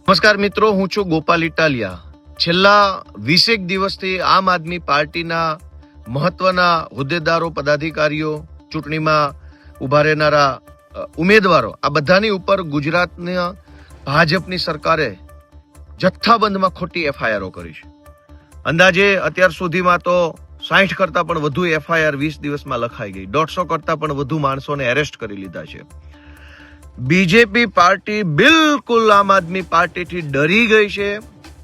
નમસ્કાર મિત્રો, હું છું ગોપાલ ઇટાલિયા. છેલ્લા 20 દિવસથી આમ આદમી પાર્ટીના મહત્વના હોદ્દેદારો, પદાધિકારીઓ, ચૂંટણીમાં ઉભા રહેનારા ઉમેદવારો, આ બધાની ઉપર ગુજરાતના ભાજપની સરકારે જથ્થાબંધમાં ખોટી એફઆઈઆરો કરી છે. અંદાજે અત્યાર સુધીમાં તો 60 કરતા પણ વધુ એફઆઈઆર 20 દિવસમાં લખાઈ ગઈ. 150 કરતા પણ વધુ માણસોને એરેસ્ટ કરી લીધા છે. બીજેપી પાર્ટી બિલકુલ આમ આદમી પાર્ટીથી ડરી ગઈ છે,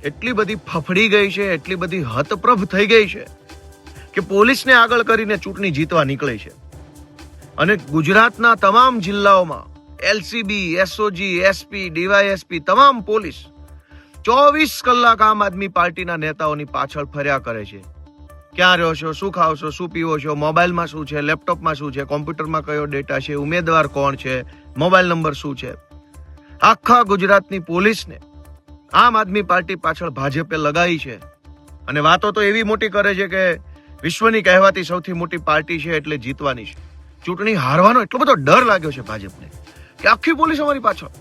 એટલી બધી ફફડી ગઈ છે, એટલી બધી હતપ્રભ થઈ ગઈ છે કે પોલીસને આગળ કરીને ચૂંટણી જીતવા નીકળે છે. અને ગુજરાતના તમામ જિલ્લાઓમાં એલસીબી, એસઓજી, એસપી, ડીવાયએસપી, તમામ પોલીસ 24 કલાક આમ આદમી પાર્ટીના નેતાઓની પાછળ ફર્યા કરે છે. ક્યાં રહ્યો છો, શું ખાવ છો, શું પીવો છો, મોબાઈલમાં શું છે, લેપટોપમાં શું છે, કોમ્પ્યુટરમાં કયો ડેટા છે, ઉમેદવાર કોણ છે, મોબાઈલ નંબર શું છે. આખા ગુજરાતની પોલીસને આમ આદમી પાર્ટી પાછળ ભાજપે લગાવી છે. અને વાતો તો એવી મોટી કરે છે કે વિશ્વની કહેવાતી સૌથી મોટી પાર્ટી છે એટલે જીતવાની છે. ચૂંટણી હારવાનો એટલો બધો ડર લાગ્યો છે ભાજપને કે આખી પોલીસ અમારી પાછળ.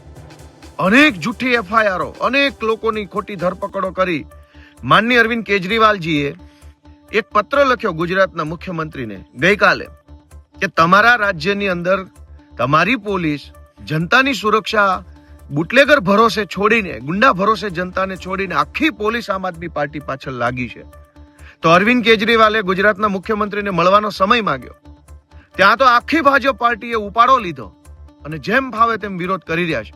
અનેક જૂઠી એફઆઈઆરો, અનેક લોકોની ખોટી ધરપકડો કરી. માનનીય અરવિંદ કેજરીવાલજીએ એક પત્ર લખ્યો ગુજરાતના મુખ્યમંત્રીને ગઈકાલે કે તમારા રાજ્યની અંદર તમારી પોલીસ જનતાની સુરક્ષા બુટલેગર ભરોસે છોડીને, ગુંડા ભરોસે જનતાને છોડીને આખી પોલીસ આમ આદમી પાર્ટી પાછળ લાગી છે. તો અરવિંદ કેજરીવાલે ગુજરાતના મુખ્યમંત્રીને મળવાનો સમય માંગ્યો. ત્યાં તો આખી ભાજપ પાર્ટીએ ઉપાડો લીધો અને જેમ ફાવે તેમ વિરોધ કરી રહ્યા છે.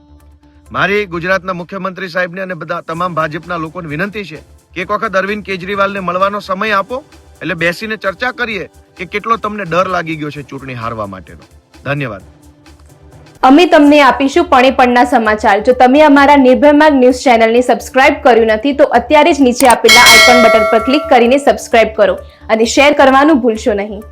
મારી ગુજરાતના મુખ્યમંત્રી સાહેબને અને બધા તમામ ભાજપના લોકોને વિનંતી છે કે એક વખત અરવિંદ કેજરીવાલને મળવાનો સમય આપો, એટલે બેસીને ચર્ચા કરીએ કે કેટલો તમને ડર લાગી ગયો છે ચૂંટણી હારવા માટેનો. ધન્યવાદ. અમે તમને આપીશું પળેપળના સમાચાર. જો તમે અમારા નિર્ભય માર્ગ ન્યૂઝ ચેનલને સબસ્ક્રાઇબ કર્યું નથી તો અત્યારે જ નીચે આપેલા આઇકોન બટન પર ક્લિક કરીને સબસ્ક્રાઇબ કરો અને શેર કરવાનું ભૂલશો નહીં.